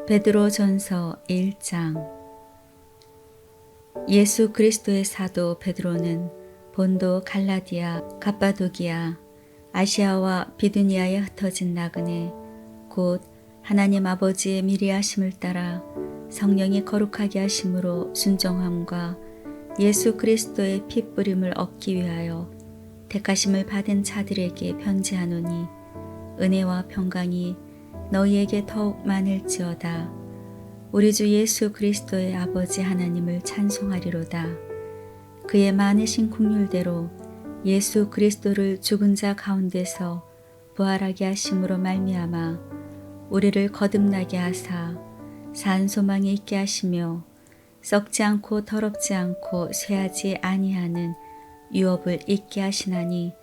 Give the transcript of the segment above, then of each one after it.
베드로전서 1장. 예수 그리스도의 사도 베드로는 본도 갈라디아, 갑바도기아, 아시아와 비두니아에 흩어진 나그네 곧 하나님 아버지의 미리 하심을 따라 성령이 거룩하게 하심으로 순종함과 예수 그리스도의 피 뿌림을 얻기 위하여 택하심을 받은 자들에게 편지하노니 은혜와 평강이 너희에게 더욱 많을지어다. 우리 주 예수 그리스도의 아버지 하나님을 찬송하리로다. 그의 많으신 긍휼대로 예수 그리스도를 죽은 자 가운데서 부활하게 하심으로 말미암아 우리를 거듭나게 하사 산 소망에 있게 하시며 썩지 않고 더럽지 않고 쇠하지 아니하는 유업을 있게 하시나니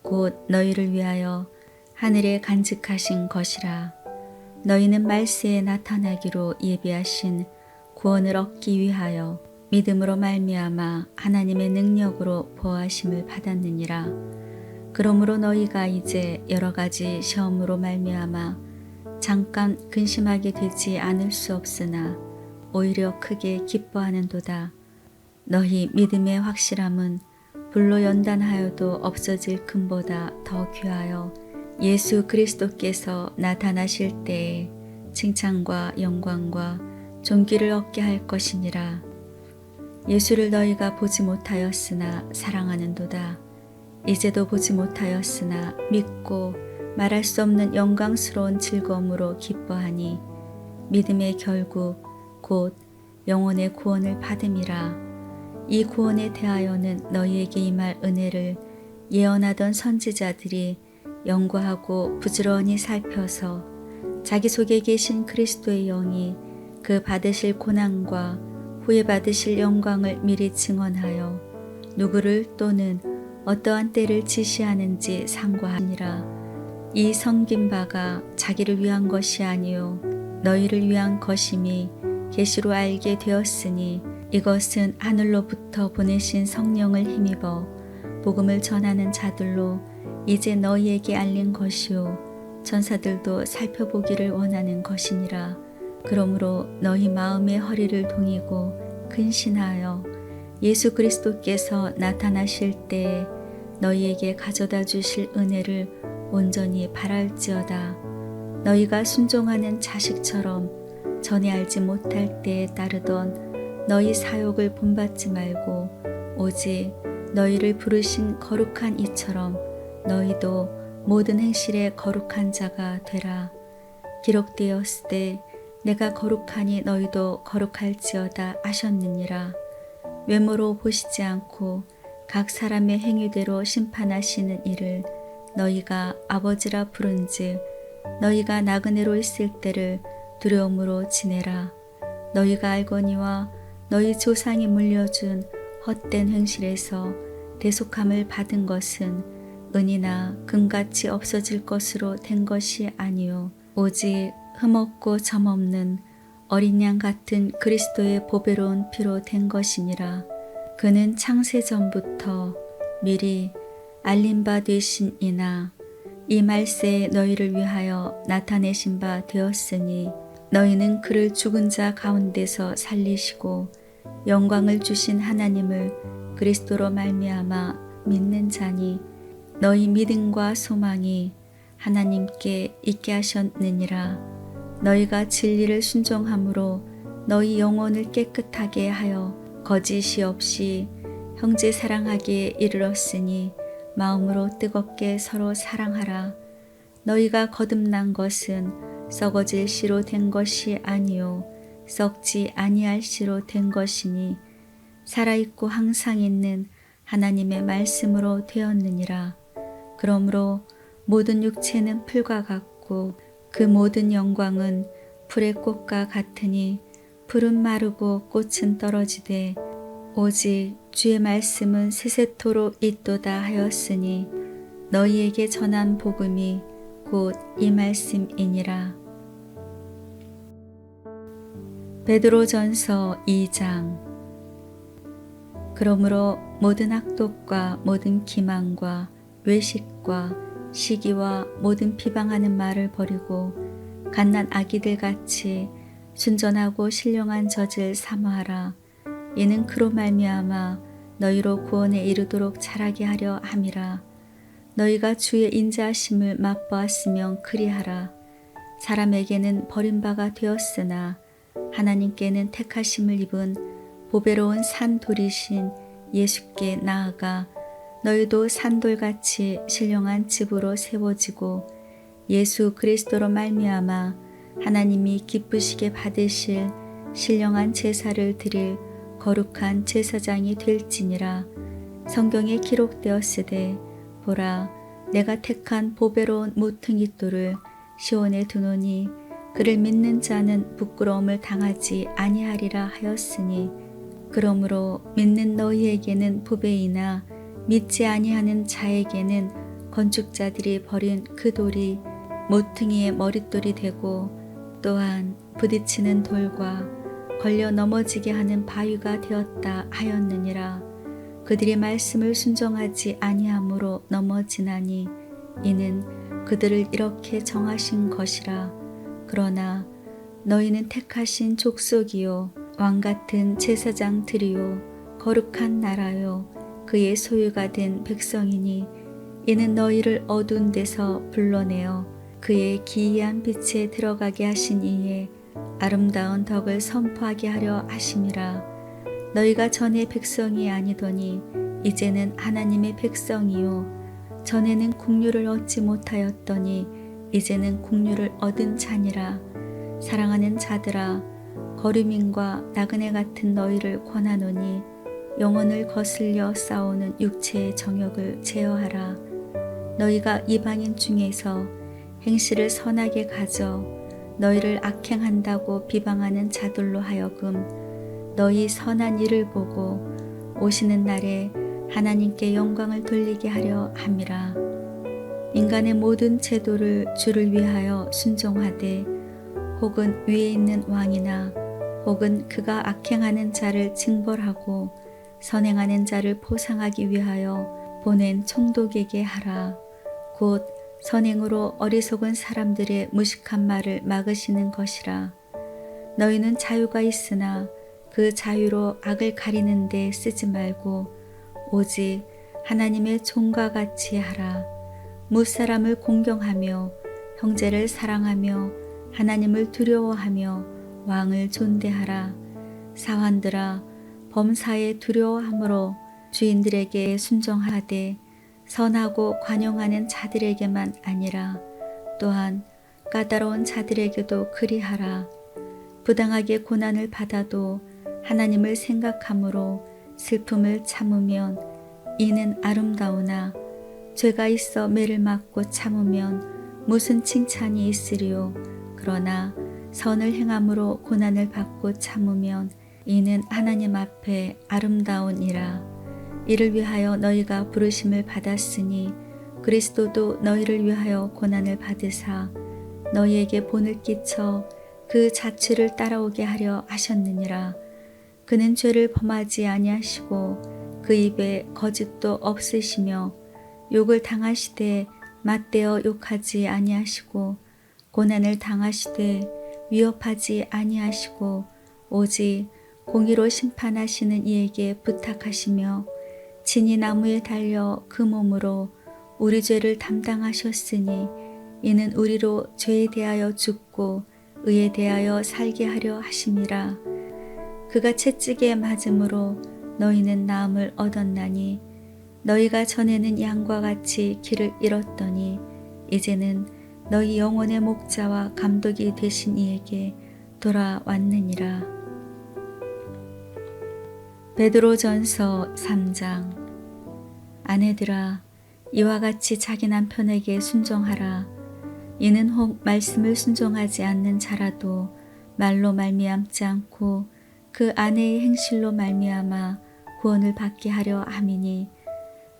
곧 너희를 위하여 하늘에 간직하신 것이라. 너희는 말세에 나타나기로 예비하신 구원을 얻기 위하여 믿음으로 말미암아 하나님의 능력으로 보호하심을 받았느니라. 그러므로 너희가 이제 여러 가지 시험으로 말미암아 잠깐 근심하게 되지 않을 수 없으나 오히려 크게 기뻐하는도다. 너희 믿음의 확실함은 불로 연단하여도 없어질 금보다 더 귀하여 예수 그리스도께서 나타나실 때에 칭찬과 영광과 존귀를 얻게 할 것이니라. 예수를 너희가 보지 못하였으나 사랑하는도다. 이제도 보지 못하였으나 믿고 말할 수 없는 영광스러운 즐거움으로 기뻐하니 믿음의 결국 곧 영혼의 구원을 받음이라. 이 구원에 대하여는 너희에게 임할 은혜를 예언하던 선지자들이 연구하고 부지런히 살펴서 자기 속에 계신 그리스도의 영이 그 받으실 고난과 후에 받으실 영광을 미리 증언하여 누구를 또는 어떠한 때를 지시하는지 상고하니라. 이 섬긴 바가 자기를 위한 것이 아니요 너희를 위한 것임이 계시로 알게 되었으니 이것은 하늘로부터 보내신 성령을 힘입어 복음을 전하는 자들로 이제 너희에게 알린 것이요 천사들도 살펴보기를 원하는 것이니라. 그러므로 너희 마음의 허리를 동이고 근신하여 예수 그리스도께서 나타나실 때에 너희에게 가져다 주실 은혜를 온전히 바랄지어다. 너희가 순종하는 자식처럼 전에 알지 못할 때에 따르던 너희 사욕을 본받지 말고 오직 너희를 부르신 거룩한 이처럼 너희도 모든 행실에 거룩한 자가 되라. 기록되었으되 내가 거룩하니 너희도 거룩할지어다 하셨느니라. 외모로 보시지 않고 각 사람의 행위대로 심판하시는 이를 너희가 아버지라 부른즉 너희가 나그네로 있을 때를 두려움으로 지내라. 너희가 알거니와 너희 조상이 물려준 헛된 행실에서 대속함을 받은 것은 은이나 금같이 없어질 것으로 된 것이 아니요 오직 흠없고 점없는 어린 양 같은 그리스도의 보배로운 피로 된 것이니라. 그는 창세 전부터 미리 알린 바 되신 이나 이 말세에 너희를 위하여 나타내신 바 되었으니 너희는 그를 죽은 자 가운데서 살리시고 영광을 주신 하나님을 그리스도로 말미암아 믿는 자니 너희 믿음과 소망이 하나님께 있게 하셨느니라. 너희가 진리를 순종함으로 너희 영혼을 깨끗하게 하여 거짓이 없이 형제 사랑하기에 이르렀으니 마음으로 뜨겁게 서로 사랑하라. 너희가 거듭난 것은 썩어질 씨로 된 것이 아니요 썩지 아니할 씨로 된 것이니 살아있고 항상 있는 하나님의 말씀으로 되었느니라. 그러므로 모든 육체는 풀과 같고 그 모든 영광은 풀의 꽃과 같으니 풀은 마르고 꽃은 떨어지되 오직 주의 말씀은 세세토록 있도다 하였으니 너희에게 전한 복음이 곧 이 말씀이니라. 베드로전서 2장. 그러므로 모든 악독과 모든 기만과 외식과 시기와 모든 비방하는 말을 버리고 갓난 아기들 같이 순전하고 신령한 젖을 사모하라. 이는 그로 말미암아 너희로 구원에 이르도록 자라게 하려 함이라. 너희가 주의 인자하심을 맛보았으면 그리하라. 사람에게는 버림바가 되었으나 하나님께는 택하심을 입은 보배로운 산돌이신 예수께 나아가 너희도 산돌같이 신령한 집으로 세워지고 예수 그리스도로 말미암아 하나님이 기쁘시게 받으실 신령한 제사를 드릴 거룩한 제사장이 될지니라. 성경에 기록되었으되 보라, 내가 택한 보배로운 모퉁이 돌을 시온에 두노니 그를 믿는 자는 부끄러움을 당하지 아니하리라 하였으니, 그러므로 믿는 너희에게는 보배이나 믿지 아니하는 자에게는 건축자들이 버린 그 돌이 모퉁이의 머릿돌이 되고 또한 부딪히는 돌과 걸려 넘어지게 하는 바위가 되었다 하였느니라. 그들이 말씀을 순종하지 아니함으로 넘어지나니 이는 그들을 이렇게 정하신 것이라. 그러나 너희는 택하신 족속이요 왕같은 제사장들이요 거룩한 나라요 그의 소유가 된 백성이니 이는 너희를 어두운 데서 불러내어 그의 기이한 빛에 들어가게 하신 이에 아름다운 덕을 선포하게 하려 하심이라. 너희가 전에 백성이 아니더니 이제는 하나님의 백성이요 전에는 국류를 얻지 못하였더니 이제는 국류를 얻은 자니라. 사랑하는 자들아, 거류민과 나그네 같은 너희를 권하노니 영혼을 거슬려 싸우는 육체의 정욕을 제어하라. 너희가 이방인 중에서 행실을 선하게 가져 너희를 악행한다고 비방하는 자들로 하여금 너희 선한 일을 보고 오시는 날에 하나님께 영광을 돌리게 하려 함이라. 인간의 모든 제도를 주를 위하여 순종하되 혹은 위에 있는 왕이나 혹은 그가 악행하는 자를 징벌하고 선행하는 자를 보상하기 위하여 보낸 총독에게 하라. 곧 선행으로 어리석은 사람들의 무식한 말을 막으시는 것이라. 너희는 자유가 있으나 그 자유로 악을 가리는 데 쓰지 말고 오직 하나님의 종과 같이 하라. 무사람을 공경하며 형제를 사랑하며 하나님을 두려워하며 왕을 존대하라. 사환들아, 범사에 두려워함으로 주인들에게 순종하되 선하고 관용하는 자들에게만 아니라 또한 까다로운 자들에게도 그리하라. 부당하게 고난을 받아도 하나님을 생각함으로 슬픔을 참으면 이는 아름다우나 죄가 있어 매를 맞고 참으면 무슨 칭찬이 있으리요. 그러나 선을 행함으로 고난을 받고 참으면 이는 하나님 앞에 아름다우니라. 이를 위하여 너희가 부르심을 받았으니 그리스도도 너희를 위하여 고난을 받으사 너희에게 본을 끼쳐 그 자취를 따라오게 하려 하셨느니라. 그는 죄를 범하지 아니하시고 그 입에 거짓도 없으시며 욕을 당하시되 맞대어 욕하지 아니하시고 고난을 당하시되 위협하지 아니하시고 오직 공의로 심판하시는 이에게 부탁하시며 친히 나무에 달려 그 몸으로 우리 죄를 담당하셨으니 이는 우리로 죄에 대하여 죽고 의에 대하여 살게 하려 하심이라. 그가 채찍에 맞음으로 너희는 나음을 얻었나니 너희가 전에는 양과 같이 길을 잃었더니 이제는 너희 영혼의 목자와 감독이 되신 이에게 돌아왔느니라. 베드로전서 3장. 아내들아, 이와 같이 자기 남편에게 순종하라. 이는 혹 말씀을 순종하지 않는 자라도 말로 말미암지 않고 그 아내의 행실로 말미암아 구원을 받게 하려 함이니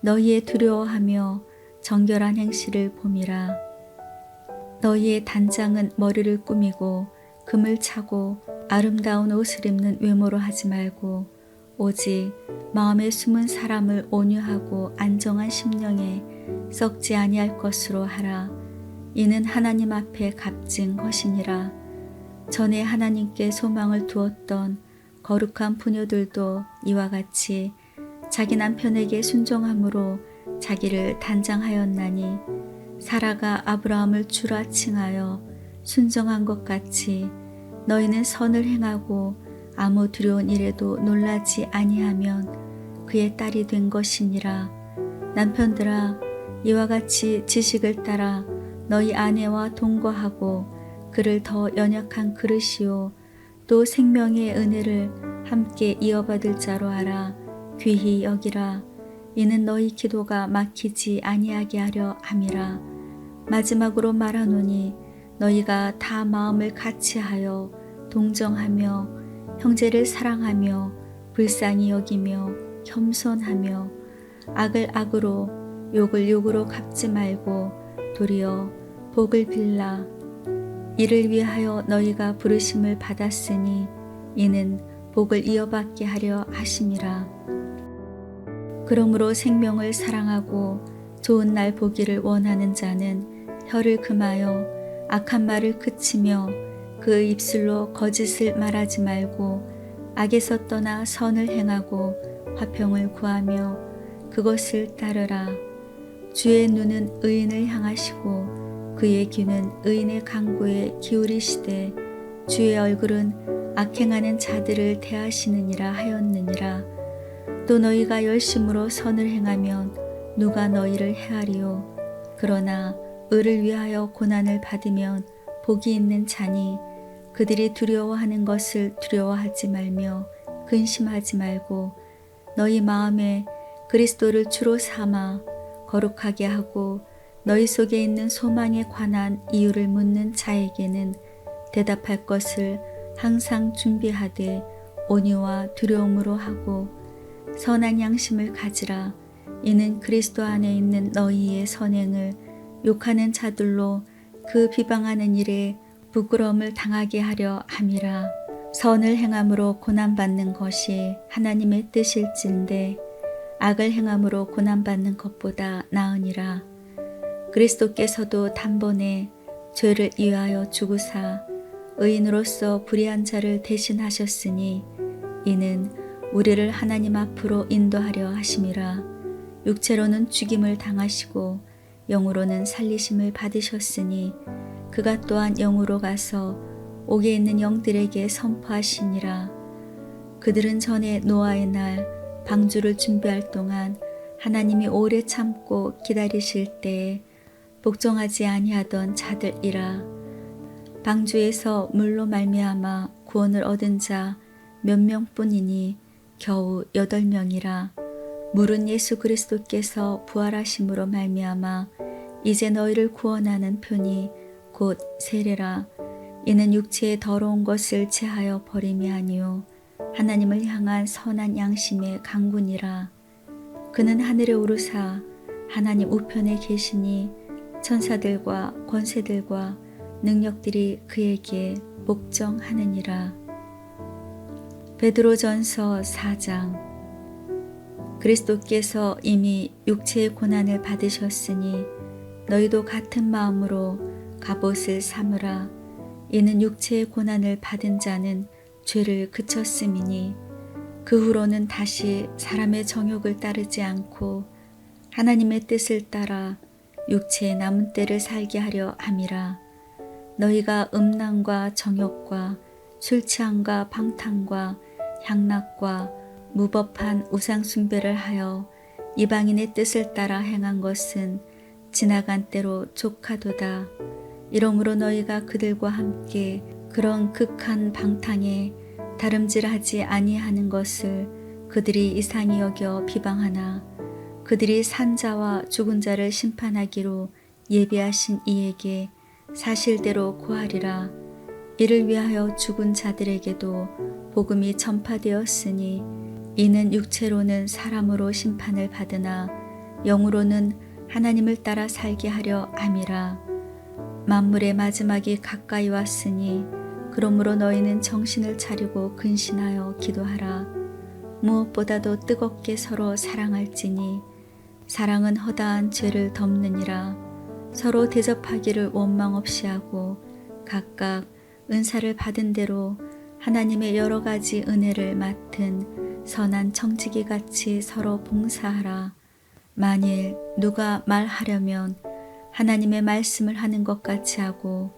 너희의 두려워하며 정결한 행실을 봄이라. 너희의 단장은 머리를 꾸미고 금을 차고 아름다운 옷을 입는 외모로 하지 말고 오직 마음에 숨은 사람을 온유하고 안정한 심령에 썩지 아니할 것으로 하라. 이는 하나님 앞에 값진 것이니라. 전에 하나님께 소망을 두었던 거룩한 부녀들도 이와 같이 자기 남편에게 순종함으로 자기를 단장하였나니 사라가 아브라함을 주라 칭하여 순종한 것 같이 너희는 선을 행하고 아무 두려운 일에도 놀라지 아니하면 그의 딸이 된 것이니라. 남편들아, 이와 같이 지식을 따라 너희 아내와 동거하고 그를 더 연약한 그릇이요 또 생명의 은혜를 함께 이어받을 자로 알아 귀히 여기라. 이는 너희 기도가 막히지 아니하게 하려 함이라. 마지막으로 말하노니 너희가 다 마음을 같이하여 동정하며 형제를 사랑하며 불쌍히 여기며 겸손하며 악을 악으로 욕을 욕으로 갚지 말고 도리어 복을 빌라. 이를 위하여 너희가 부르심을 받았으니 이는 복을 이어받게 하려 하심이라. 그러므로 생명을 사랑하고 좋은 날 보기를 원하는 자는 혀를 금하여 악한 말을 그치며 그 입술로 거짓을 말하지 말고 악에서 떠나 선을 행하고 화평을 구하며 그것을 따르라. 주의 눈은 의인을 향하시고 그의 귀는 의인의 간구에 기울이시되 주의 얼굴은 악행하는 자들을 대하시느니라 하였느니라. 또 너희가 열심으로 선을 행하면 누가 너희를 해하리요. 그러나 의를 위하여 고난을 받으면 복이 있는 자니 그들이 두려워하는 것을 두려워하지 말며 근심하지 말고 너희 마음에 그리스도를 주로 삼아 거룩하게 하고 너희 속에 있는 소망에 관한 이유를 묻는 자에게는 대답할 것을 항상 준비하되 온유와 두려움으로 하고 선한 양심을 가지라. 이는 그리스도 안에 있는 너희의 선행을 욕하는 자들로 그 비방하는 일에 부끄러움을 당하게 하려 함이라. 선을 행함으로 고난받는 것이 하나님의 뜻일진데 악을 행함으로 고난받는 것보다 나으니라. 그리스도께서도 단번에 죄를 위하여 죽으사 의인으로서 불의한 자를 대신하셨으니 이는 우리를 하나님 앞으로 인도하려 하심이라. 육체로는 죽임을 당하시고 영으로는 살리심을 받으셨으니 그가 또한 영으로 가서 옥에 있는 영들에게 선포하시니라. 그들은 전에 노아의 날 방주를 준비할 동안 하나님이 오래 참고 기다리실 때에 복종하지 아니하던 자들이라. 방주에서 물로 말미암아 구원을 얻은 자 몇 명뿐이니 겨우 8명이라. 물은 예수 그리스도께서 부활하심으로 말미암아 이제 너희를 구원하는 편이 곧 세례라. 이는 육체의 더러운 것을 제하여 버림이 아니요 하나님을 향한 선한 양심의 강군이라. 그는 하늘에 오르사 하나님 우편에 계시니 천사들과 권세들과 능력들이 그에게 복종하느니라. 베드로전서 4장. 그리스도께서 이미 육체의 고난을 받으셨으니 너희도 같은 마음으로 갑옷을 삼으라. 이는 육체의 고난을 받은 자는 죄를 그쳤음이니 그 후로는 다시 사람의 정욕을 따르지 않고 하나님의 뜻을 따라 육체의 남은 때를 살게 하려 함이라. 너희가 음란과 정욕과 술 취함과 방탕과 향락과 무법한 우상 숭배를 하여 이방인의 뜻을 따라 행한 것은 지나간 때로 족하도다. 이러므로 너희가 그들과 함께 그런 극한 방탕에 다름질하지 아니하는 것을 그들이 이상히 여겨 비방하나 그들이 산 자와 죽은 자를 심판하기로 예비하신 이에게 사실대로 고하리라. 이를 위하여 죽은 자들에게도 복음이 전파되었으니 이는 육체로는 사람으로 심판을 받으나 영으로는 하나님을 따라 살게 하려 함이라. 만물의 마지막이 가까이 왔으니 그러므로 너희는 정신을 차리고 근신하여 기도하라. 무엇보다도 뜨겁게 서로 사랑할지니 사랑은 허다한 죄를 덮느니라. 서로 대접하기를 원망 없이 하고 각각 은사를 받은 대로 하나님의 여러 가지 은혜를 맡은 선한 청지기 같이 서로 봉사하라. 만일 누가 말하려면 하나님의 말씀을 하는 것 같이 하고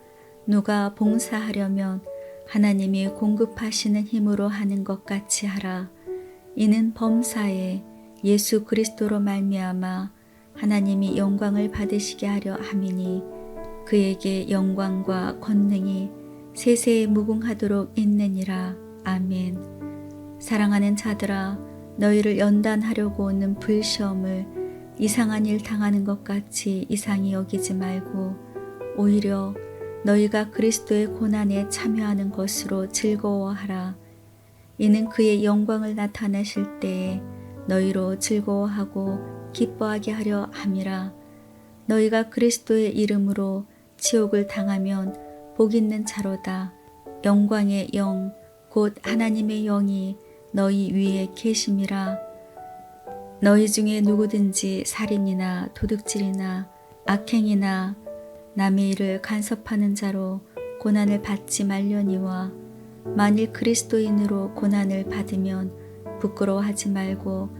누가 봉사하려면 하나님이 공급하시는 힘으로 하는 것 같이 하라. 이는 범사에 예수 그리스도로 말미암아 하나님이 영광을 받으시게 하려 함이니 그에게 영광과 권능이 세세에 무궁하도록 있느니라. 아멘. 사랑하는 자들아, 너희를 연단하려고 오는 불시험을 이상한 일 당하는 것 같이 이상히 여기지 말고 오히려 너희가 그리스도의 고난에 참여하는 것으로 즐거워하라. 이는 그의 영광을 나타내실 때에 너희로 즐거워하고 기뻐하게 하려 함이라. 너희가 그리스도의 이름으로 치욕을 당하면 복 있는 자로다. 영광의 영 곧 하나님의 영이 너희 위에 계심이라. 너희 중에 누구든지 살인이나 도둑질이나 악행이나 남의 일을 간섭하는 자로 고난을 받지 말려니와 만일 그리스도인으로 고난을 받으면 부끄러워하지 말고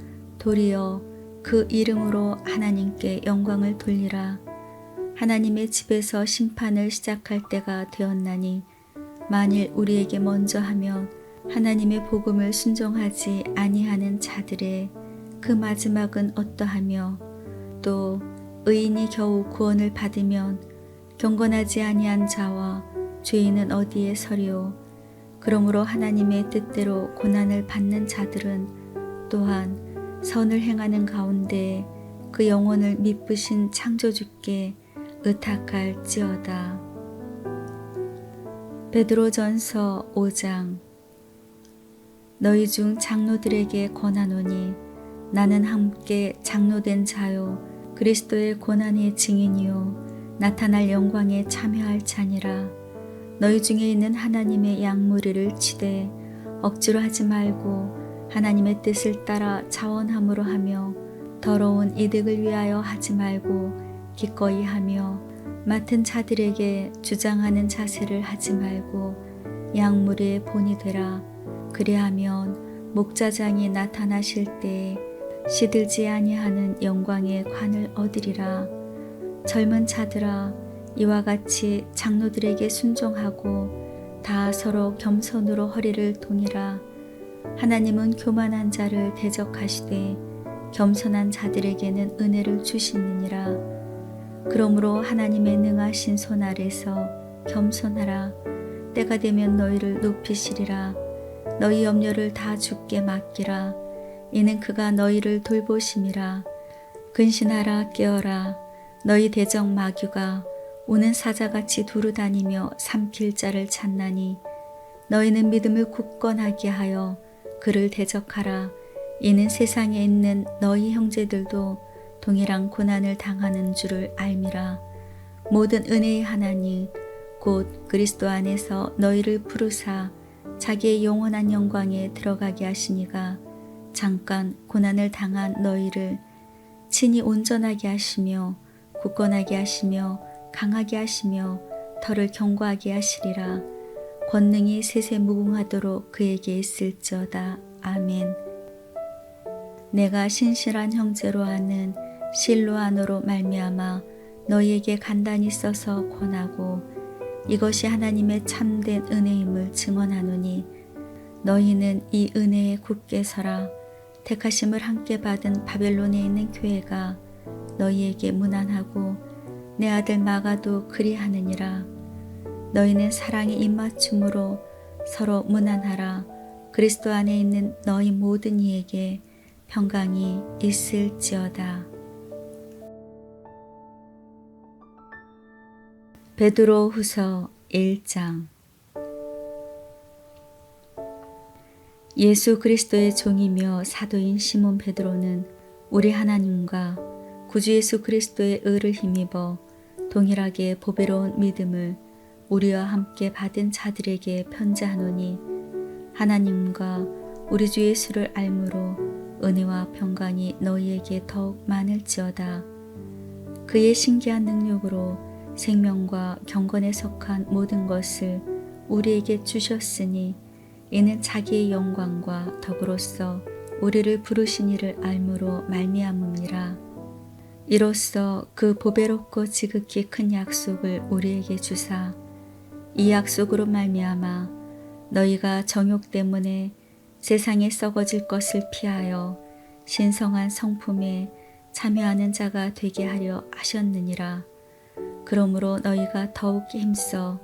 도리어 그 이름으로 하나님께 영광을 돌리라. 하나님의 집에서 심판을 시작할 때가 되었나니 만일 우리에게 먼저 하면 하나님의 복음을 순종하지 아니하는 자들의 그 마지막은 어떠하며 또 의인이 겨우 구원을 받으면 경건하지 아니한 자와 죄인은 어디에 서리오. 그러므로 하나님의 뜻대로 고난을 받는 자들은 또한 선을 행하는 가운데 그 영혼을 미쁘신 창조주께 의탁할지어다. 베드로전서 5장. 너희 중 장로들에게 권하노니 나는 함께 장로된 자요 그리스도의 고난의 증인이요 나타날 영광에 참여할 자니라. 너희 중에 있는 하나님의 양무리를 치되 억지로 하지 말고 하나님의 뜻을 따라 자원함으로 하며 더러운 이득을 위하여 하지 말고 기꺼이 하며 맡은 자들에게 주장하는 자세를 하지 말고 양무리의 본이 되라. 그리하면 목자장이 나타나실 때에 시들지 아니하는 영광의 관을 얻으리라. 젊은 자들아, 이와 같이 장로들에게 순종하고 다 서로 겸손으로 허리를 동이라. 하나님은 교만한 자를 대적하시되 겸손한 자들에게는 은혜를 주시느니라. 그러므로 하나님의 능하신 손 아래서 겸손하라. 때가 되면 너희를 높이시리라. 너희 염려를 다 주께 맡기라. 이는 그가 너희를 돌보심이라. 근신하라 깨어라. 너희 대적 마귀가 우는 사자같이 두루다니며 삼킬 자를 찾나니 너희는 믿음을 굳건하게 하여 그를 대적하라. 이는 세상에 있는 너희 형제들도 동일한 고난을 당하는 줄을 알미라. 모든 은혜의 하나님 곧 그리스도 안에서 너희를 부르사 자기의 영원한 영광에 들어가게 하시니가 잠깐 고난을 당한 너희를 친히 온전하게 하시며 굳건하게 하시며 강하게 하시며 털을 견고하게 하시리라. 권능이 세세 무궁하도록 그에게 있을지어다. 아멘. 내가 신실한 형제로 하는 실로아노로 말미암아 너희에게 간단히 써서 권하고 이것이 하나님의 참된 은혜임을 증언하노니 너희는 이 은혜에 굳게 서라. 택하심을 함께 받은 바벨론에 있는 교회가 너희에게 문안하고 내 아들 마가도 그리하느니라. 너희는 사랑의 입맞춤으로 서로 문안하라. 그리스도 안에 있는 너희 모든 이에게 평강이 있을지어다. 베드로 후서 1장. 예수 그리스도의 종이며 사도인 시몬 베드로는 우리 하나님과 구주 예수 그리스도의 의를 힘입어 동일하게 보배로운 믿음을 우리와 함께 받은 자들에게 편지하노니 하나님과 우리 주 예수를 알므로 은혜와 평강이 너희에게 더욱 많을지어다. 그의 신기한 능력으로 생명과 경건에 속한 모든 것을 우리에게 주셨으니 이는 자기의 영광과 덕으로서 우리를 부르신 이를 알므로 말미암음이라. 이로써 그 보배롭고 지극히 큰 약속을 우리에게 주사 이 약속으로 말미암아 너희가 정욕 때문에 세상에 썩어질 것을 피하여 신성한 성품에 참여하는 자가 되게 하려 하셨느니라. 그러므로 너희가 더욱 힘써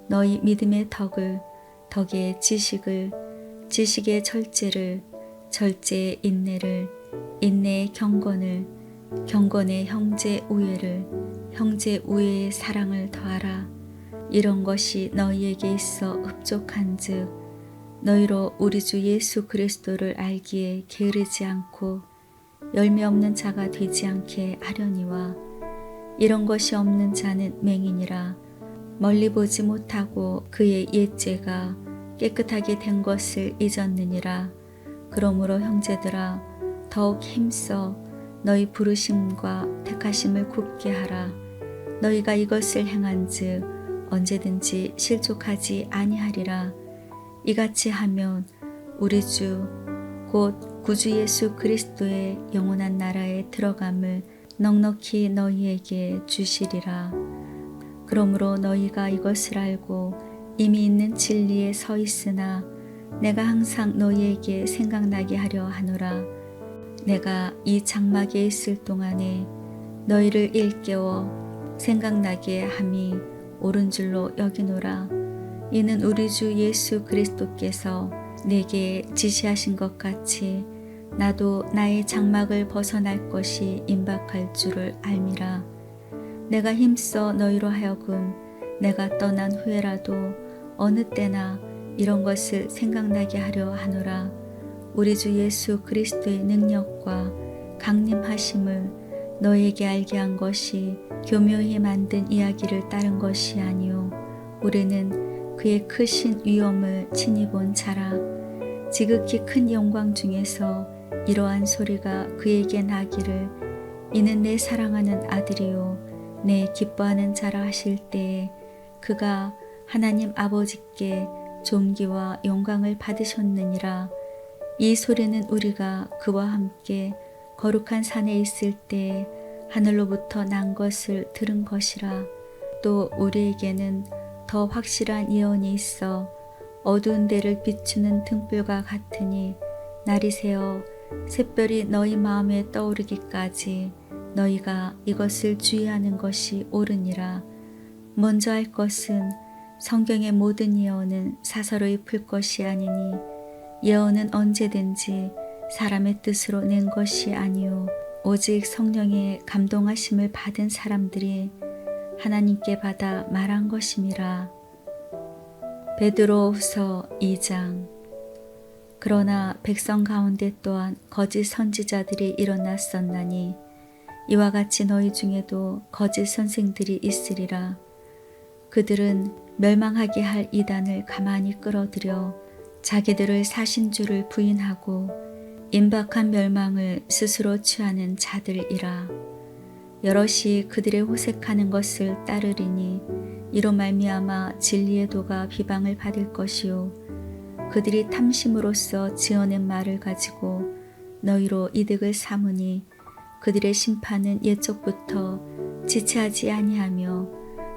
너희 믿음의 덕을, 덕의 지식을, 지식의 절제를, 절제의 인내를, 인내의 경건을, 경건의 형제 우애를, 형제 우애의 사랑을 더하라. 이런 것이 너희에게 있어 흡족한즉 너희로 우리 주 예수 그리스도를 알기에 게으르지 않고 열매 없는 자가 되지 않게 하려니와 이런 것이 없는 자는 맹인이라 멀리 보지 못하고 그의 옛죄가 깨끗하게 된 것을 잊었느니라. 그러므로 형제들아 더욱 힘써 너희 부르심과 택하심을 굳게 하라. 너희가 이것을 행한즉 언제든지 실족하지 아니하리라. 이같이 하면 우리 주 곧 구주 예수 그리스도의 영원한 나라에 들어감을 넉넉히 너희에게 주시리라. 그러므로 너희가 이것을 알고 이미 있는 진리에 서 있으나 내가 항상 너희에게 생각나게 하려 하노라. 내가 이 장막에 있을 동안에 너희를 일깨워 생각나게 함이 옳은 줄로 여기노라. 이는 우리 주 예수 그리스도께서 내게 지시하신 것 같이 나도 나의 장막을 벗어날 것이 임박할 줄을 알미라. 내가 힘써 너희로 하여금 내가 떠난 후에라도 어느 때나 이런 것을 생각나게 하려 하노라. 우리 주 예수 그리스도의 능력과 강림하심을 너희에게 알게 한 것이 교묘히 만든 이야기를 따른 것이 아니요 우리는 그의 크신 위엄을 친히 본 자라. 지극히 큰 영광 중에서 이러한 소리가 그에게 나기를 이는 내 사랑하는 아들이요 내 기뻐하는 자라 하실 때에 그가 하나님 아버지께 존귀와 영광을 받으셨느니라. 이 소리는 우리가 그와 함께 거룩한 산에 있을 때에 하늘로부터 난 것을 들은 것이라. 또 우리에게는 더 확실한 예언이 있어 어두운 데를 비추는 등불과 같으니 날이 새어 샛별이 너희 마음에 떠오르기까지 너희가 이것을 주의하는 것이 옳으니라. 먼저 할 것은 성경의 모든 예언은 사서로이 풀 것이 아니니 예언은 언제든지 사람의 뜻으로 낸 것이 아니요 오직 성령의 감동하심을 받은 사람들이 하나님께 받아 말한 것임이라. 베드로후서 2장. 그러나 백성 가운데 또한 거짓 선지자들이 일어났었나니 이와 같이 너희 중에도 거짓 선생들이 있으리라. 그들은 멸망하게 할 이단을 가만히 끌어들여 자기들을 사신 줄을 부인하고 임박한 멸망을 스스로 취하는 자들이라. 여럿이 그들의 호색하는 것을 따르리니 이로 말미암아 진리의 도가 비방을 받을 것이요 그들이 탐심으로써 지어낸 말을 가지고 너희로 이득을 삼으니 그들의 심판은 옛적부터 지체하지 아니하며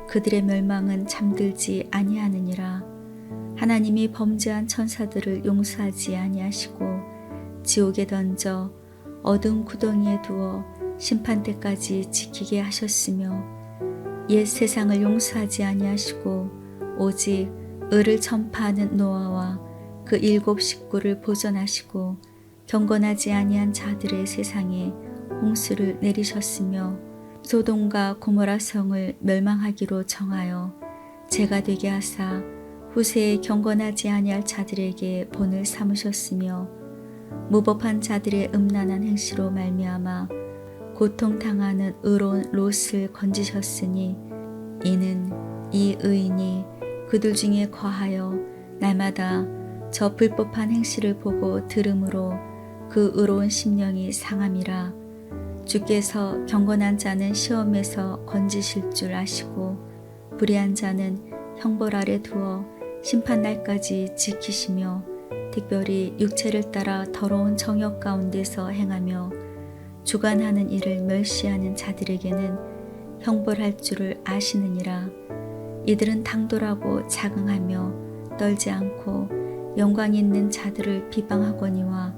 그들의 멸망은 잠들지 아니하느니라. 하나님이 범죄한 천사들을 용서하지 아니하시고 지옥에 던져 어두운 구덩이에 두어 심판 때까지 지키게 하셨으며 옛 세상을 용서하지 아니하시고 오직 의를 전파하는 노아와 그 7 식구를 보존하시고 경건하지 아니한 자들의 세상에 홍수를 내리셨으며 소돔과 고모라 성을 멸망하기로 정하여 재가 되게 하사 후세에 경건하지 아니할 자들에게 본을 삼으셨으며 무법한 자들의 음란한 행시로 말미암아 고통당하는 의로운 롯을 건지셨으니 이는 이 의인이 그들 중에 거하여 날마다 저 불법한 행실을 보고 들음으로 그 의로운 심령이 상함이라. 주께서 경건한 자는 시험에서 건지실 줄 아시고 불의한 자는 형벌 아래 두어 심판날까지 지키시며 특별히 육체를 따라 더러운 정욕 가운데서 행하며 주관하는 일을 멸시하는 자들에게는 형벌할 줄을 아시느니라. 이들은 당돌하고 자긍하며 떨지 않고 영광 있는 자들을 비방하거니와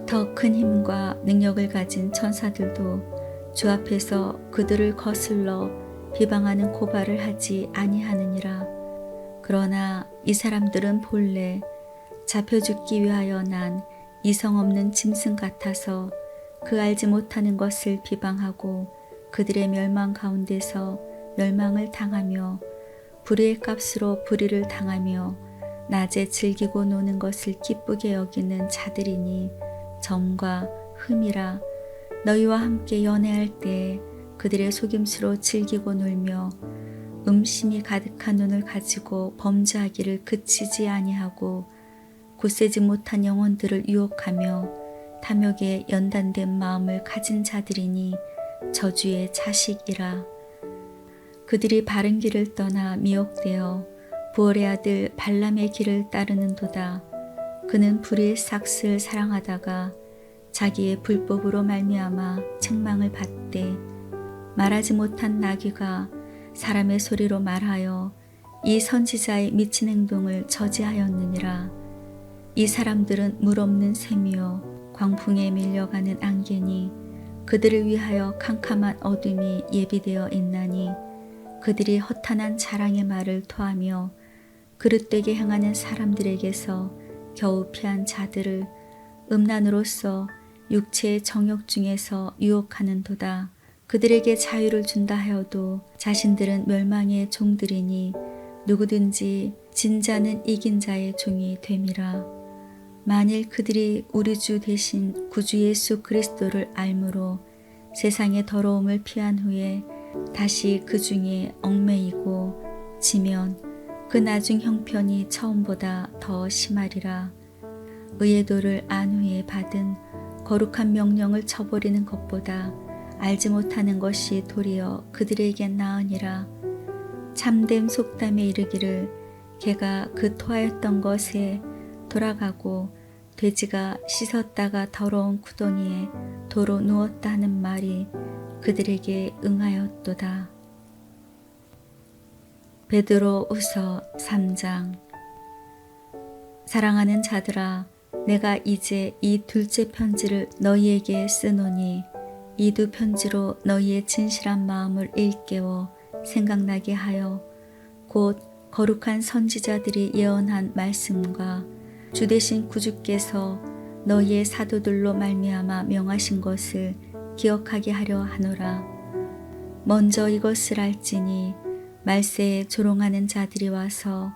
더 큰 힘과 능력을 가진 천사들도 주 앞에서 그들을 거슬러 비방하는 고발을 하지 아니하느니라. 그러나 이 사람들은 본래 잡혀 죽기 위하여 난 이성 없는 짐승 같아서 그 알지 못하는 것을 비방하고 그들의 멸망 가운데서 멸망을 당하며 불의의 값으로 불의를 당하며 낮에 즐기고 노는 것을 기쁘게 여기는 자들이니 점과 흠이라. 너희와 함께 연애할 때에 그들의 속임수로 즐기고 놀며 음심이 가득한 눈을 가지고 범죄하기를 그치지 아니하고 굳세지 못한 영혼들을 유혹하며 탐욕에 연단된 마음을 가진 자들이니 저주의 자식이라. 그들이 바른 길을 떠나 미혹되어 부올의 아들 발람의 길을 따르는도다. 그는 불의의 삭스를 사랑하다가 자기의 불법으로 말미암아 책망을 받되 말하지 못한 나귀가 사람의 소리로 말하여 이 선지자의 미친 행동을 저지하였느니라. 이 사람들은 물 없는 샘이요 광풍에 밀려가는 안개니 그들을 위하여 캄캄한 어둠이 예비되어 있나니 그들이 허탄한 자랑의 말을 토하며 그릇되게 행하는 사람들에게서 겨우 피한 자들을 음란으로서 육체의 정욕 중에서 유혹하는도다. 그들에게 자유를 준다 하여도 자신들은 멸망의 종들이니 누구든지 진 자는 이긴 자의 종이 됨이라. 만일 그들이 우리 주 대신 구주 예수 그리스도를 알므로 세상의 더러움을 피한 후에 다시 그 중에 얽매이고 지면 그 나중 형편이 처음보다 더 심하리라. 의의 도를 안 후에 받은 거룩한 명령을 저버리는 것보다 알지 못하는 것이 도리어 그들에겐 나으니라. 참됨 속담에 이르기를 개가 그 토하였던 것에 돌아가고 돼지가 씻었다가 더러운 구덩이에 도로 누웠다 하는 말이 그들에게 응하였도다. 베드로 후서 3장. 사랑하는 자들아, 내가 이제 이 둘째 편지를 너희에게 쓰노니 이 두 편지로 너희의 진실한 마음을 일깨워 생각나게 하여 곧 거룩한 선지자들이 예언한 말씀과 주 되신 구주께서 너희의 사도들로 말미암아 명하신 것을 기억하게 하려 하노라. 먼저 이것을 알지니 말세에 조롱하는 자들이 와서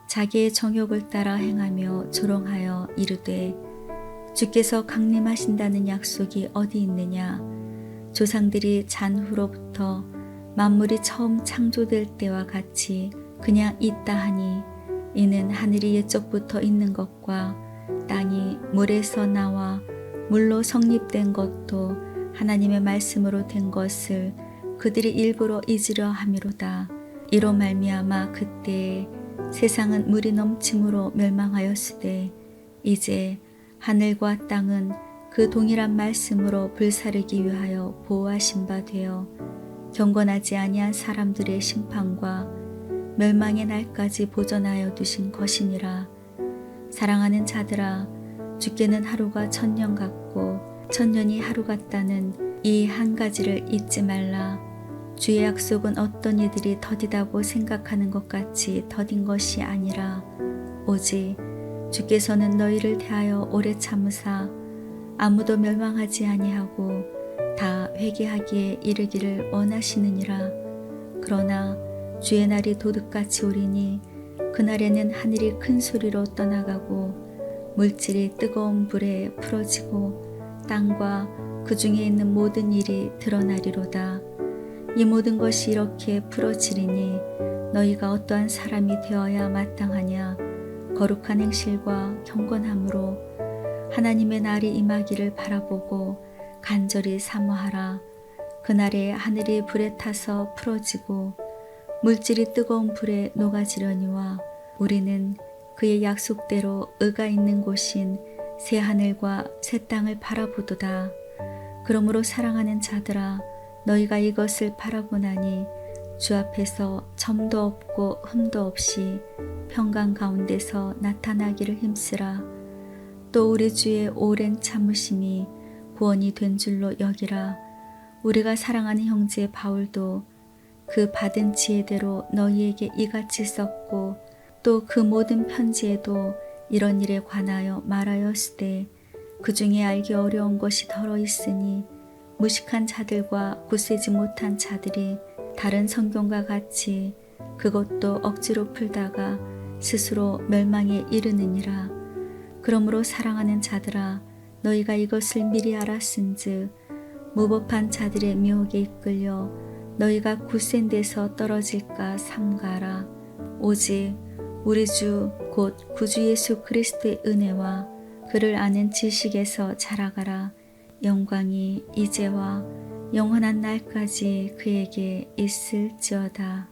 자기의 정욕을 따라 행하며 조롱하여 이르되 주께서 강림하신다는 약속이 어디 있느냐. 조상들이 잔후로부터 만물이 처음 창조될 때와 같이 그냥 있다 하니 이는 하늘이 옛적부터 있는 것과 땅이 물에서 나와 물로 성립된 것도 하나님의 말씀으로 된 것을 그들이 일부러 잊으려 함이로다. 이로 말미암아 그때에 세상은 물이 넘침으로 멸망하였으되 이제 하늘과 땅은 그 동일한 말씀으로 불사르기 위하여 보호하신 바 되어 경건하지 아니한 사람들의 심판과 멸망의 날까지 보존하여 두신 것이니라. 사랑하는 자들아, 주께는 하루가 천년 같고 천년이 하루 같다는 이 한 가지를 잊지 말라. 주의 약속은 어떤 이들이 더디다고 생각하는 것 같이 더딘 것이 아니라 오직 주께서는 너희를 대하여 오래 참으사 아무도 멸망하지 아니하고 다 회개하기에 이르기를 원하시느니라. 그러나 주의 날이 도둑같이 오리니 그날에는 하늘이 큰 소리로 떠나가고 물질이 뜨거운 불에 풀어지고 땅과 그 중에 있는 모든 일이 드러나리로다. 이 모든 것이 이렇게 풀어지리니 너희가 어떠한 사람이 되어야 마땅하냐. 거룩한 행실과 경건함으로 하나님의 날이 임하기를 바라보고 간절히 사모하라. 그날에 하늘이 불에 타서 풀어지고 물질이 뜨거운 불에 녹아지려니와 우리는 그의 약속대로 의가 있는 곳인 새 하늘과 새 땅을 바라보도다. 그러므로 사랑하는 자들아, 너희가 이것을 바라보나니 주 앞에서 점도 없고 흠도 없이 평강 가운데서 나타나기를 힘쓰라. 또 우리 주의 오랜 참으심이 구원이 된 줄로 여기라. 우리가 사랑하는 형제 바울도 그 받은 지혜대로 너희에게 이같이 썼고 또 그 모든 편지에도 이런 일에 관하여 말하였으되 그 중에 알기 어려운 것이 덜어 있으니 무식한 자들과 굳세지 못한 자들이 다른 성경과 같이 그것도 억지로 풀다가 스스로 멸망에 이르느니라. 그러므로 사랑하는 자들아, 너희가 이것을 미리 알았은즉 무법한 자들의 미혹에 이끌려 너희가 굳센 데서 떨어질까 삼가라. 오직 우리 주 곧 구주 예수 그리스도의 은혜와 그를 아는 지식에서 자라가라. 영광이 이제와 영원한 날까지 그에게 있을지어다.